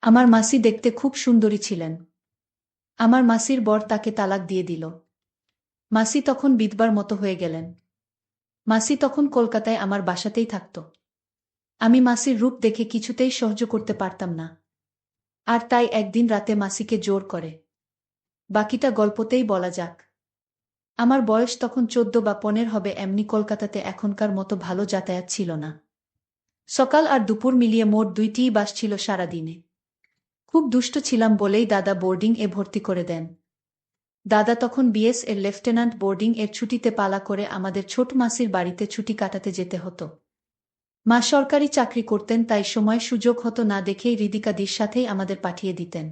আমার মাসি দেখতে খুব সুন্দরী ছিলেন। আমার মাসির বর তাকে তালাক দিয়ে দিল। মাসি তখন বিধবার মতো হয়ে গেলেন। মাসি তখন কলকাতায় আমার বাসাতেই থাকত। আমি মাসির রূপ দেখে কিছুতেই সহ্য করতে পারতাম না। আর তাই একদিন রাতে মাসিকে জোর করে। বাকিটা গল্পতেই বলা যাক। আমার বয়স তখন 14 বা 15 হবে। এমনি কলকাতাতে এখনকার মতো ভালো যাতায়াত ছিল না। সকাল আর দুপুর মিলিয়ে মোট 2টিই বাস ছিল সারাদিনে। খুব দুষ্ট ছিলাম বলেই দাদা বোর্ডিং এ ভর্তি করে দেন। দাদা তখন বিএস এর লেফটেন্যান্ট। বোর্ডিং এর ছুটিতে পালা করে আমাদের ছোট মাসির বাড়িতে ছুটি কাটাতে যেতে হতো। মা সরকারি চাকরি করতেন, তাই সময় সুযোগ হতো না দেখেই হৃদিকাদির সাথেই আমাদের পাঠিয়ে দিতেন।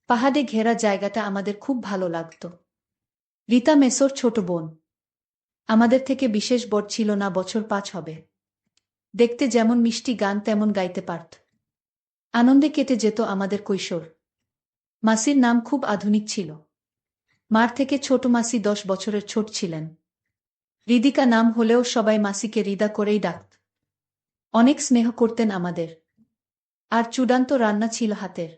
পাহাড়ে ঘেরা জায়গাটা আমাদের খুব ভালো লাগত। রীতা মেসোর ছোট বোন। আমাদের থেকে বিশেষ বড় ছিল না, বছর 5 হবে। দেখতে যেমন মিষ্টি, গান তেমন গাইতে পারত। আনন্দে কেটে যেত আমাদের কৈশোর। মাসির নাম খুব আধুনিক ছিল। মার থেকে ছোট মাসি 10 বছরের ছোট ছিলেন। হৃদিকা নাম হলেও সবাই মাসিকে হৃদা করেই ডাকত। অনেক স্নেহ করতেন আমাদের। আর চূড়ান্ত রান্না ছিল হাতের।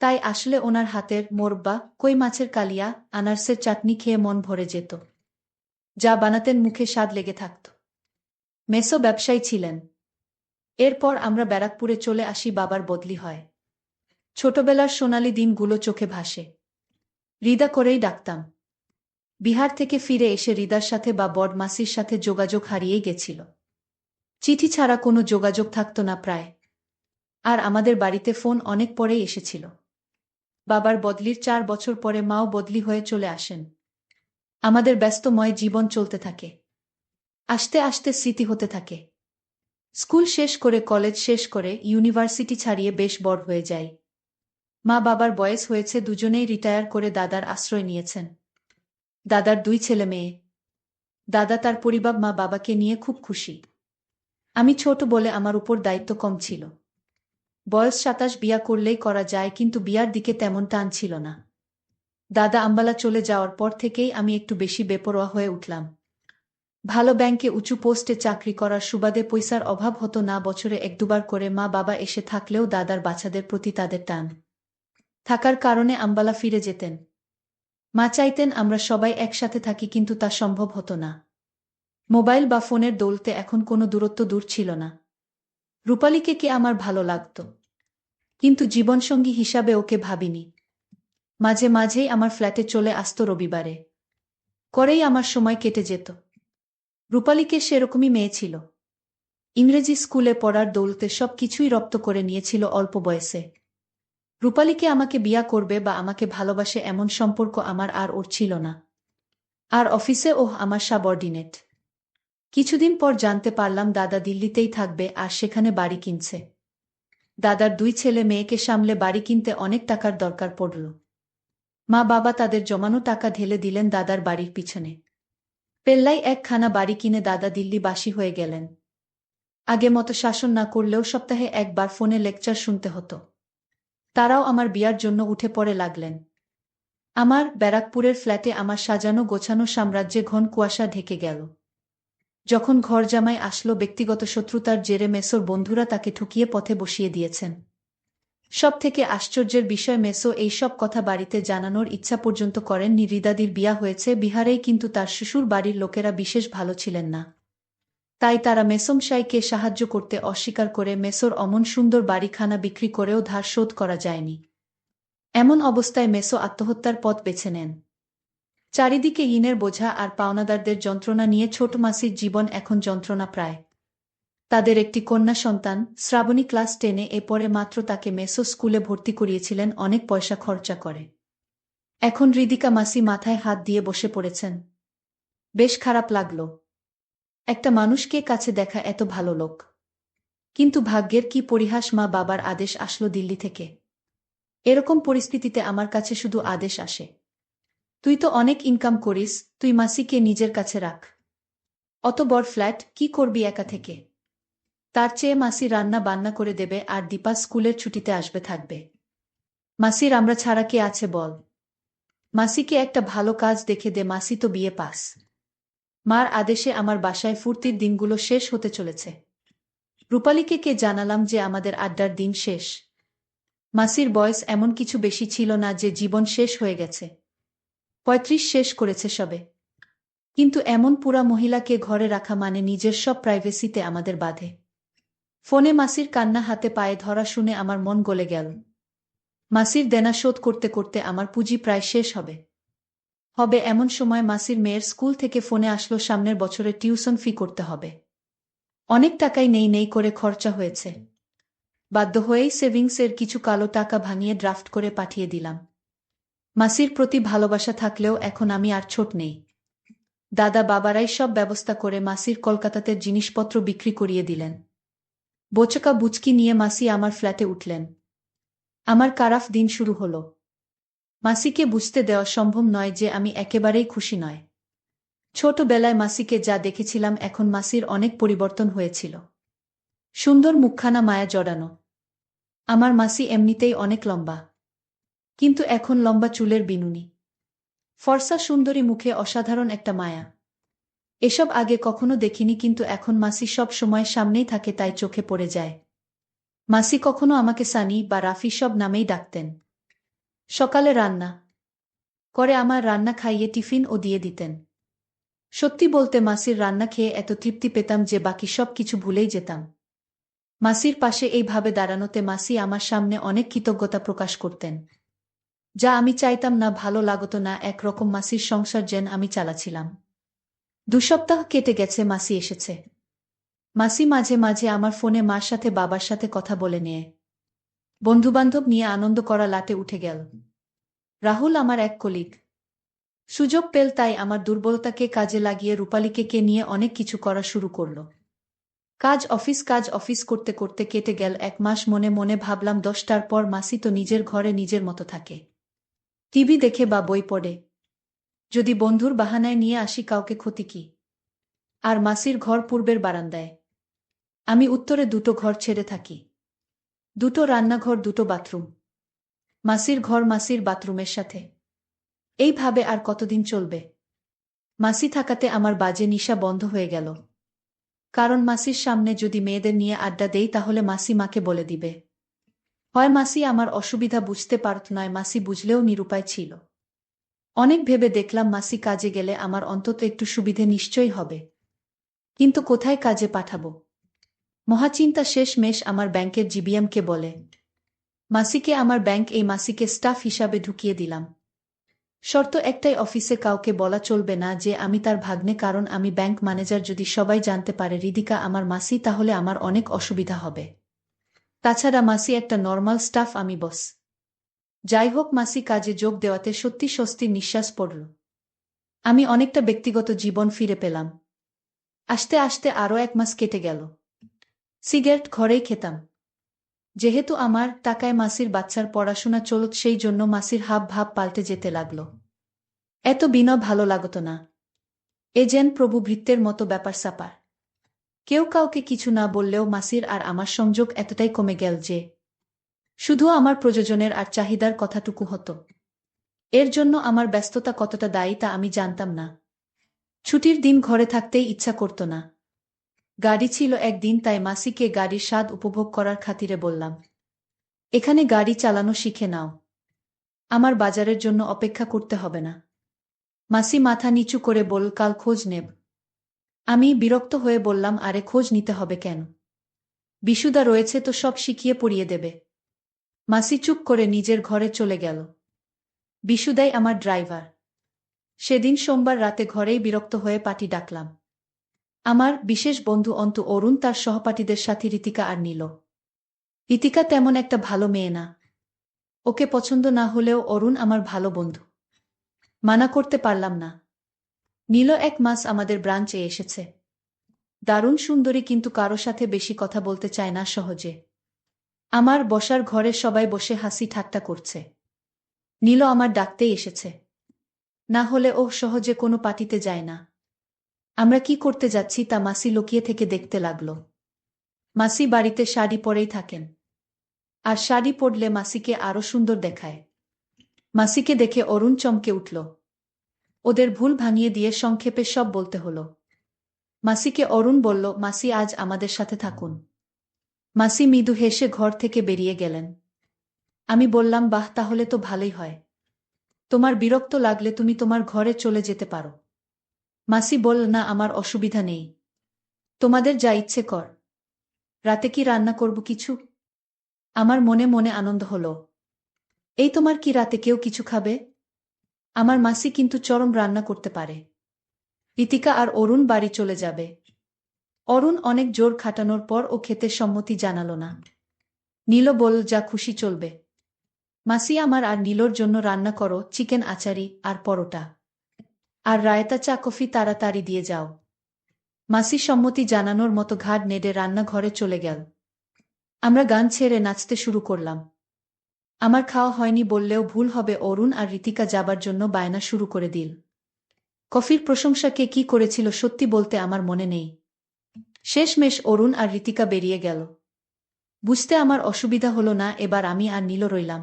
তাই আসলে ওনার হাতের মোরব্বা, কই মাছের কালিয়া, আনারসের চাটনি খেয়ে মন ভরে যেত। যা বানাতেন মুখে স্বাদ লেগে থাকত। মেসো ব্যবসায়ী ছিলেন। এরপর আমরা ব্যারাকপুরে চলে আসি, বাবার বদলি হয়। ছোটবেলার সোনালি দিনগুলো চোখে ভাসে। হৃদা করেই ডাকতাম। বিহার থেকে ফিরে এসে হৃদার সাথে বা বড় মাসির সাথে যোগাযোগ হারিয়েই গেছিল। চিঠি ছাড়া কোনো যোগাযোগ থাকত না প্রায়। আর আমাদের বাড়িতে ফোন অনেক পরেই এসেছিল। বাবার বদলির 4 বছর পরে মাও বদলি হয়ে চলে আসেন। আমাদের ব্যস্তময় জীবন চলতে থাকে। আস্তে আস্তে স্মৃতি হতে থাকে। স্কুল শেষ করে, কলেজ শেষ করে, ইউনিভার্সিটি ছাড়িয়ে বেশ বড় হয়ে যাই। মা বাবার বয়স হয়েছে, দুজনেই রিটায়ার করে দাদার আশ্রয় নিয়েছেন। দাদার 2 ছেলে মেয়ে। দাদা তার পরিবার, মা বাবাকে নিয়ে খুব খুশি। আমি ছোট বলে আমার উপর দায়িত্ব কম ছিল। বয়স 27, বিয়া করলেই করা যায়, কিন্তু বিয়ার দিকে তেমন টান ছিল না। দাদা আম্বালা চলে যাওয়ার পর থেকেই আমি একটু বেশি বেপরোয়া হয়ে উঠলাম। ভালো ব্যাংকে উঁচু পোস্টে চাকরি করার সুবাদে পয়সার অভাব হতো না। বছরে 1-2 বার করে মা বাবা এসে থাকলেও দাদার বাচ্চাদের প্রতি তাদের টান থাকার কারণে আম্বালা ফিরে যেতেন। মা চাইতেন আমরা সবাই একসাথে থাকি, কিন্তু তা সম্ভব হতো না। মোবাইল বা ফোনের দৌলতে এখন কোনো দূরত্ব দূর ছিল না। রূপালীকে কি আমার ভালো লাগত, কিন্তু জীবনসঙ্গী হিসাবে ওকে ভাবিনি। মাঝে মাঝেই আমার ফ্ল্যাটে চলে আসতো রবিবারে। করেই আমার সময় কেটে যেত। রূপালীকে সেরকমই মেয়ে ছিল। ইংরেজি স্কুলে পড়ার দৌলতে সব কিছুই রপ্ত করে নিয়েছিল অল্প বয়সে। রূপালীকে আমাকে বিয়া করবে বা আমাকে ভালোবাসে এমন সম্পর্ক আমার আর ওর ছিল না। আর অফিসে ওহ আমার সাবঅর্ডিনেট। কিছুদিন পর জানতে পারলাম দাদা দিল্লিতেই থাকবে আর সেখানে বাড়ি কিনছে। দাদার 2 ছেলে মেয়েকে সামলে বাড়ি কিনতে অনেক টাকার দরকার পড়ল। মা বাবা তাদের জমানো টাকা ঢেলে দিলেন দাদার বাড়ির পিছনে। পেল্লাই একখানা বাড়ি কিনে দাদা দিল্লিবাসী হয়ে গেলেন। আগে মতো শাসন না করলেও সপ্তাহে একবার ফোনে লেকচার শুনতে হতো। তারাও আমার বিয়ার জন্য উঠে পড়ে লাগলেন। আমার ব্যারাকপুরের ফ্ল্যাটে আমার সাজানো গোছানো সাম্রাজ্যে ঘন কুয়াশা ঢেকে গেল। যখন ঘরজামাই আসলো, ব্যক্তিগত শত্রুতার জেরে মেসোর বন্ধুরা তাকে ঠকিয়ে পথে বসিয়ে দিয়েছেন। সব থেকে আশ্চর্যের বিষয়, মেসো এই সব কথা বাড়িতে জানানোর ইচ্ছা পর্যন্ত করেননি। হৃদাদির বিয়া হয়েছে বিহারেই, কিন্তু তার শ্বশুর বাড়ির লোকেরা বিশেষ ভালো ছিলেন না। তাই তারা মেসোমশাইকে সাহায্য করতে অস্বীকার করে মেসোর অমন সুন্দর বাড়িখানা বিক্রি করেও ধার শোধ করা যায়নি। এমন অবস্থায় মেসো আত্মহত্যার পথ বেছে নেন। চারিদিকে ঋণের বোঝা আর পাওনাদারদের যন্ত্রণা নিয়ে ছোট মাসির জীবন এখন যন্ত্রণা প্রায়। তাদের একটি কন্যা সন্তান শ্রাবণী ক্লাস 10-এ, পরে মাত্র তাকে মেসো স্কুলে ভর্তি করিয়েছিলেন অনেক পয়সা খরচা করে। এখন হৃদিকা মাসি মাথায় হাত দিয়ে বসে পড়েছেন। বেশ খারাপ লাগলো। একটা মানুষকে কাছে দেখা এত ভালো লোক। কিন্তু ভাগ্যের কি পরিহাস, মা বাবার আদেশ আসলো দিল্লি থেকে। এরকম পরিস্থিতিতে আমার কাছে শুধু আদেশ আসে, তুই তো অনেক ইনকাম করিস, তুই মাসিকে নিজের কাছে রাখ। অত বড় ফ্ল্যাট কি করবি একা থেকে? তার চেয়ে মাসি রান্না বান্না করে দেবে আর দীপা স্কুলের ছুটিতে আসবে থাকবে। মাসির আমরা ছাড়া কে আছে বল? মাসিকে একটা ভালো কাজ দেখে দে, মাসি তো বিয়ে পাস। মার আদেশে আমার বাসায় ফুর্তির দিনগুলো শেষ হতে চলেছে। রূপালীকে কে জানালাম যে আমাদের আড্ডার দিন শেষ। মাসির বয়স এমন কিছু বেশি ছিল না যে জীবন শেষ হয়ে গেছে। ৩৫ শেষ করেছে সবে। কিন্তু এমন পুরা মহিলাকে ঘরে রাখা মানে নিজের সব প্রাইভেসিতে আমাদের বাধে। ফোনে মাসির কান্না হাতে পায়ে ধরা শুনে আমার মন গলে গেল। মাসির দেনা শোধ করতে করতে আমার পুঁজি প্রায় শেষ হবে। এমন সময় মাসির মেয়ের স্কুল থেকে ফোনে আসলো সামনের বছরে টিউশন ফি করতে হবে। অনেক টাকাই নেই নেই করে খরচা হয়েছে। বাধ্য হয়েই সেভিংসের কিছু কালো টাকা ভাঙিয়ে ড্রাফট করে পাঠিয়ে দিলাম। মাসির প্রতি ভালোবাসা থাকলেও এখন আমি আর ছোট নেই। দাদা বাবারাই সব ব্যবস্থা করে মাসির কলকাতাতে জিনিসপত্র বিক্রি করিয়ে দিলেন। বোচকা বুচকি নিয়ে মাসি আমার ফ্ল্যাটে উঠলেন। আমার কারাফ দিন শুরু হলো। মাসিকে বুঝতে দেওয়া সম্ভব নয় যে আমি একেবারেই খুশি নয়। ছোটবেলায় মাসিকে যা দেখেছিলাম এখন মাসির অনেক পরিবর্তন হয়েছিল। সুন্দর মুখখানা মায়া জড়ানো। আমার মাসি এমনিতেই অনেক লম্বা, কিন্তু এখন লম্বা চুলের বিনুনি। ফর্সা সুন্দরী মুখে অসাধারণ একটা মায়া। এসব আগে কখনো দেখিনি, কিন্তু এখন মাসি সব সময় সামনেই থাকে, তাই চোখে পড়ে যায়। মাসি কখনো আমাকে সানি বা রাফি সব নামেই ডাকতেন। সকালে রান্না করে আমার রান্না খাইয়ে টিফিন ও দিয়ে দিতেন। সত্যি বলতে মাসির রান্না খেয়ে এত তৃপ্তি পেতাম যে বাকি সব কিছু ভুলেই যেতাম। মাসির পাশে এইভাবে দাঁড়ানোতে মাসি আমার সামনে অনেক কৃতজ্ঞতা প্রকাশ করতেন, যা আমি চাইতাম না, ভালো লাগতো না। একরকম মাসির সংসার যেন আমি চালাছিলাম। ২ সপ্তাহ কেটে গেছে, মাসি এসেছে। মাসি মাঝে মাঝে আমার ফোনে মার সাথে বাবার সাথে কথা বলে নিয়ে বন্ধুবান্ধব নিয়ে আনন্দ করা লাটে উঠে গেল। রাহুল আমার এক কলিগ সুযোগ পেল, তাই আমার দুর্বলতাকে কাজে লাগিয়ে রূপালীকে নিয়ে অনেক কিছু করা শুরু করল। কাজ অফিস করতে করতে কেটে গেল ১ মাস। মনে মনে ভাবলাম ১০টার পর মাসি তো নিজের ঘরে নিজের মতো থাকে, টিভি দেখে বা বই পড়ে। যদি বন্ধুর বাহানায় নিয়ে আসি কাউকে, ক্ষতি কি? আর মাসির ঘর পূর্বের বারান্দায়, আমি উত্তরে ২টো ঘর ছেড়ে থাকি। ২টো রান্নাঘর, ২টো বাথরুম। মাসির ঘর মাসির বাথরুমের সাথে। এইভাবে আর কতদিন চলবে? মাসি থাকাতে আমার বাজে নিশা বন্ধ হয়ে গেল। কারণ মাসির সামনে যদি মেয়েদের নিয়ে আড্ডা দেই তাহলে মাসি মাকে বলে দিবে। হয় মাসি আমার অসুবিধা বুঝতে পারত, নয় মাসি বুঝলেও নিরুপায় ছিল। অনেক ভেবে দেখলাম মাসি কাজে গেলে আমার অন্তত একটু সুবিধে নিশ্চয়ই হবে, কিন্তু কোথায় কাজে পাঠাবো? মহাচিন্তা শেষমেশ আমার ব্যাংকের জিবিএমকে বলে মাসিকে আমার ব্যাংক এই মাসিকে স্টাফ হিসাবে ঢুকিয়ে দিলাম। শর্ত একটাই, অফিসে কাউকে বলা চলবে না যে আমি তার ভাগ্নে, কারণ আমি ব্যাংক ম্যানেজার। যদি সবাই জানতে পারে হৃদিকা আমার মাসি, তাহলে আমার অনেক অসুবিধা হবে। তাছাড়া মাসি একটা নর্মাল স্টাফ, আমি বস। যাই হোক, মাসি কাজে যোগ দেওয়াতে সত্যি স্বস্তির নিঃশ্বাস পড়ল। আমি অনেকটা ব্যক্তিগত জীবন ফিরে পেলাম। আস্তে আস্তে আরও ১ মাস কেটে গেল। সিগারেট ঘরেই খেতাম। যেহেতু আমার টাকায় মাসির বাচ্চার পড়াশোনা চলত, সেই জন্য মাসির হাব ভাব পাল্টে যেতে লাগল। এত বিনয় ভালো লাগতো না। এ যেন প্রভু ভৃত্যের মতো ব্যাপার স্যাপার। কেউ কাউকে কিছু না বললেও মাসির আর আমার সংযোগ এতটাই কমে গেল যে শুধু আমার প্রয়োজনের আর চাহিদার কথাটুকু হতো। এর জন্য আমার ব্যস্ততা কতটা দায়ী তা আমি জানতাম না। ছুটির দিন ঘরে থাকতেই ইচ্ছা করত না। গাড়ি ছিল একদিন, তাই মাসিকে গাড়ির স্বাদ উপভোগ করার খাতিরে বললাম, এখানে গাড়ি চালানো শিখে নাও, আমার বাজারের জন্য অপেক্ষা করতে হবে না। মাসি মাথা নিচু করে বলল, কাল খোঁজ নেব। আমি বিরক্ত হয়ে বললাম, আরে খোঁজ নিতে হবে কেন? বিশুদা রয়েছে তো, সব শিখিয়ে পড়িয়ে দেবে। মাসি চুপ করে নিজের ঘরে চলে গেল। বিশুদাই আমার ড্রাইভার। সেদিন সোমবার রাতে ঘরেই বিরক্ত হয়ে পার্টি ডাকলাম। আমার বিশেষ বন্ধু অন্তু, অরুণ তার সহপাঠীদের সাথে, ঋতিকা আর নীল। ঋতিকা তেমন একটা ভালো মেয়ে না। ওকে পছন্দ না হলেও অরুণ আমার ভালো বন্ধু। মানা করতে পারলাম না। নীল ১ মাস আমাদের ব্রাঞ্চে এসেছে। দারুণ সুন্দরী, কিন্তু কারো সাথে বেশি কথা বলতে চায় না সহজে। আমার বসার ঘরে সবাই বসে হাসি ঠাট্টা করছে। নীল আমার ডাকতেই এসেছে। না হলে ও সহজে কোনো পার্টিতে যায় না। আমরা কি করতে যাচ্ছি তা মাসি লুকিয়ে থেকে দেখতে লাগল। মাসি বাড়িতে শাড়ি পরেই থাকেন, আর শাড়ি পরলে মাসিকে আরো সুন্দর দেখায়। মাসিকে দেখে অরুণ চমকে উঠল। ওদের ভুল ভাঙিয়ে দিয়ে সংক্ষেপে সব বলতে হলো। মাসিকে অরুণ বলল, মাসি আজ আমাদের সাথে থাকুন। মাসি মৃদু হেসে ঘর থেকে বেরিয়ে গেলেন। আমি বললাম, বাহ, তাহলে তো ভালোই হয়। তোমার বিরক্ত লাগলে তুমি তোমার ঘরে চলে যেতে পারো। মাসি বলল, না, আমার অসুবিধা নেই। তোমাদের যা ইচ্ছে কর। রাতে কি রান্না করব কিছু? আমার মনে মনে আনন্দ হলো। এই, তোমার কি রাতে কেউ কিছু খাবে? আমার মাসি কিন্তু চরম রান্না করতে পারে। ঋতিকা আর অরুণ বাড়ি চলে যাবে। অরুণ অনেক জোর খাটানোর পর ও খেতে সম্মতি জানালো না। নীল বলল, যা খুশি চলবে। মাসি, আমার আর নীলর জন্য রান্না করো চিকেন আচারি আর পরোটা। আর রায়তা, চা কফি তাড়াতাড়ি দিয়ে যাও। মাসি সম্মতি জানানোর মতো ঘাড় নেড়ে রান্নাঘরে চলে গেল। আমরা গান ছেড়ে নাচতে শুরু করলাম। আমার খাওয়া হয়নি বললেও ভুল হবে, অরুণ আর ঋতিকা যাবার জন্য বায়না শুরু করে দিল। কফির প্রশংসা কে কি করেছিল সত্যি বলতে আমার মনে নেই। শেষমেশ অরুণ আর ঋতিকা বেরিয়ে গেল। বুঝতে আমার অসুবিধা হলো না, এবার আমি আর নীল রইলাম।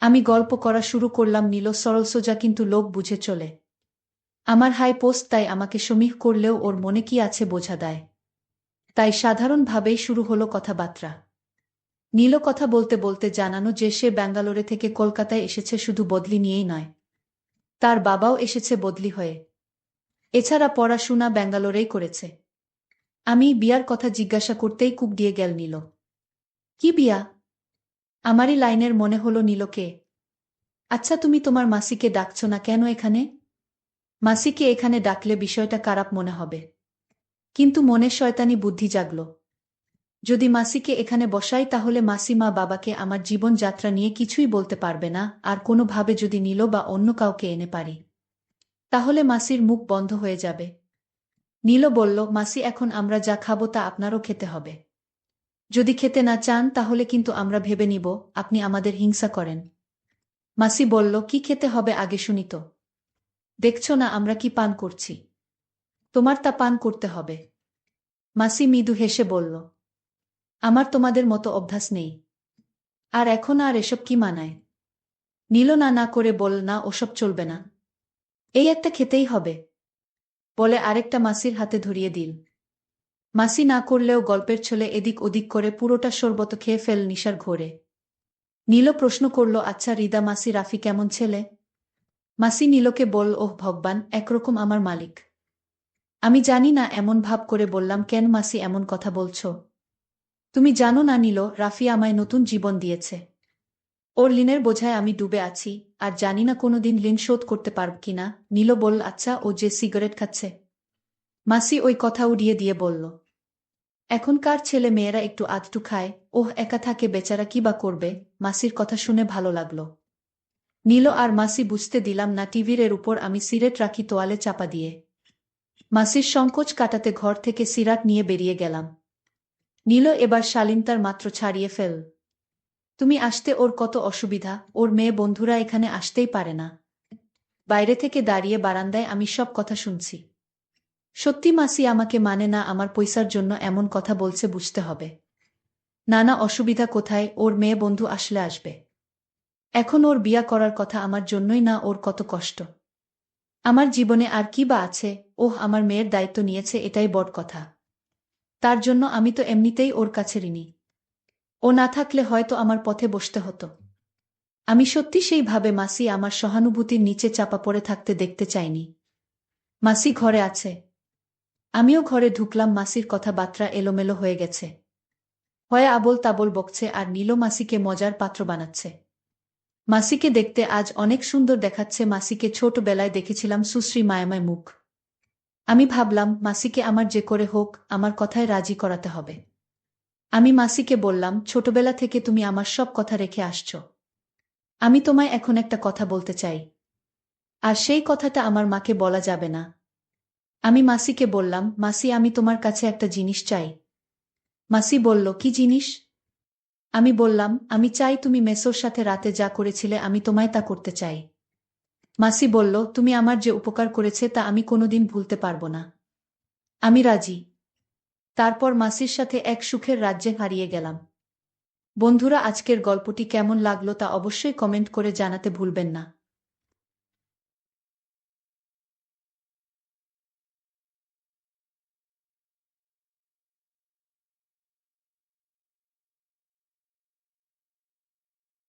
আমি গল্প করা শুরু করলাম, নীল সরলসোজা কিন্তু লোক বুঝে চলে। আমার হাই পোস্ট, তাই আমাকে সমীহ করলেও ওর মনে কি আছে বোঝা দেয়। তাই সাধারণভাবেই শুরু হলো কথাবার্তা। নীল কথা বলতে বলতে জানানো যে সে ব্যাঙ্গালোরে থেকে কলকাতায় এসেছে শুধু বদলি নিয়েই নয়, তার বাবাও এসেছে বদলি হয়ে। এছাড়া পড়াশোনা ব্যাঙ্গালোরেই করেছে। আমি বিয়ার কথা জিজ্ঞাসা করতেই কূপ দিয়ে গেল নীল। কি বিয়া? আমারই লাইনের মনে হলো নীলকে। আচ্ছা, তুমি তোমার মাসিকে ডাকছ না কেন এখানে? মাসিকে এখানে ডাকলে বিষয়টা খারাপ মনে হবে। কিন্তু মনে শয়তানি বুদ্ধি জাগল। যদি মাসিকে এখানে বসাই তাহলে মাসি মা বাবাকে আমার জীবনযাত্রা নিয়ে কিছুই বলতে পারবে না, আর কোনোভাবে যদি নীল বা অন্য কাউকে এনে পারি তাহলে মাসির মুখ বন্ধ হয়ে যাবে। নীল বলল, মাসি, এখন আমরা যা খাবো তা আপনারও খেতে হবে। যদি খেতে না চান তাহলে কিন্তু আমরা ভেবে নিব আপনি আমাদের হিংসা করেন। মাসি বলল, কি খেতে হবে আগে শুনি তো। দেখছ না আমরা কি পান করছি? তোমার তা পান করতে হবে। মাসি মৃদু হেসে বলল, আমার তোমাদের মতো অভ্যাস নেই। আর এখন আর এসব কি মানায়? নীল না না করে বল, না, ওসব চলবে না। এই একটা খেতেই হবে বলে আরেকটা মাসির হাতে ধরিয়ে দিল। মাসি না করলেও গল্পের ছলে এদিক ওদিক করে পুরোটা শরবত খেয়ে ফেল নিশার ঘোরে। নীল প্রশ্ন করল, আচ্ছা রিদা মাসি, রাফি কেমন ছেলে? মাসি নীলকে বল, ওহ ভগবান, একরকম আমার মালিক। আমি জানি না, এমন ভাব করে বললাম, কেন মাসি এমন কথা বলছো? তুমি জানো না নীল, রাফি আমায় নতুন জীবন দিয়েছে। ওর ঋণের বোঝায় আমি ডুবে আছি, আর জানি না কোনোদিন ঋণ শোধ করতে পারব কিনা। নীল বলল, আচ্ছা, ও যে সিগারেট খাচ্ছে? মাসি ওই কথা উড়িয়ে দিয়ে বলল, এখনকার ছেলে মেয়েরা একটু আধটু খায়, ওহ একা থাকে বেচারা, কি বা করবে। মাসির কথা শুনে ভালো লাগলো। নীল আর মাসি বুঝতে দিলাম না টিভির এর উপর আমি সিগারেট রাখি তোয়ালে চাপা দিয়ে। মাসির সংকোচ কাটাতে ঘর থেকে সিগারেট নিয়ে বেরিয়ে গেলাম। নীল এবার শালীনতার মাত্র ছাড়িয়ে ফেল। তুমি আসতে ওর কত অসুবিধা, ওর মেয়ে বন্ধুরা এখানে আসতেই পারে না। বাইরে থেকে দাঁড়িয়ে বারান্দায় আমি সব কথা শুনছি। সত্যি মাসি আমাকে মানে না, আমার পয়সার জন্য এমন কথা বলছে বুঝতে হবে। না না, অসুবিধা কোথায়, ওর মেয়ে বন্ধু আসলে আসবে। এখন ওর বিয়া করার কথা আমার জন্যই না, ওর কত কষ্ট। আমার জীবনে আর কি বা আছে? ওহ, আমার মেয়ের দায়িত্ব নিয়েছে, এটাই বড় কথা। তার জন্য আমি তো এমনিতেই ওর কাছে ঋণী। ও না থাকলে হয়তো আমার পথে বসতে হতো। আমি সত্যি সেইভাবে মাসি আমার সহানুভূতির নিচে চাপা পড়ে থাকতে দেখতে চাইনি। মাসি ঘরে আছে। আমিও ঘরে ঢুকলাম। মাসির কথাবার্তা এলোমেলো হয়ে গেছে। হয় আবোল তাবোল বকছে আর নীল মাসিকে মজার পাত্র বানাচ্ছে। মাসিকে দেখতে আজ অনেক সুন্দর দেখাচ্ছে। মাসিকে ছোটবেলায় দেখেছিলাম সুশ্রী মায়াময় মুখ। আমি ভাবলাম, মাসিকে আমার যে করে হোক আমার কথায় রাজি করাতে হবে। আমি মাসিকে বললাম, ছোটবেলা থেকে তুমি আমার সব কথা রেখে আসছো। আমি তোমায় এখন একটা কথা বলতে চাই। আর সেই কথাটা আমার মাকে বলা যাবে না। আমি মাসিকে বললাম, মাসি, আমি তোমার কাছে একটা জিনিস চাই। মাসি বলল, কি জিনিস? আমি বললাম, আমি চাই তুমি মেসোর সাথে রাতে যা করেছিলে আমি তোমায় তা করতে চাই। মাসি বলল, তুমি আমার যে উপকার করেছে তা আমি কোনোদিন ভুলতে পারবো না। আমি রাজি। তারপর মাসির সাথে এক সুখের রাজ্যে হারিয়ে গেলাম। বন্ধুরা, আজকের গল্পটি কেমন লাগলো তা অবশ্যই কমেন্ট করে জানাতে ভুলবেন না।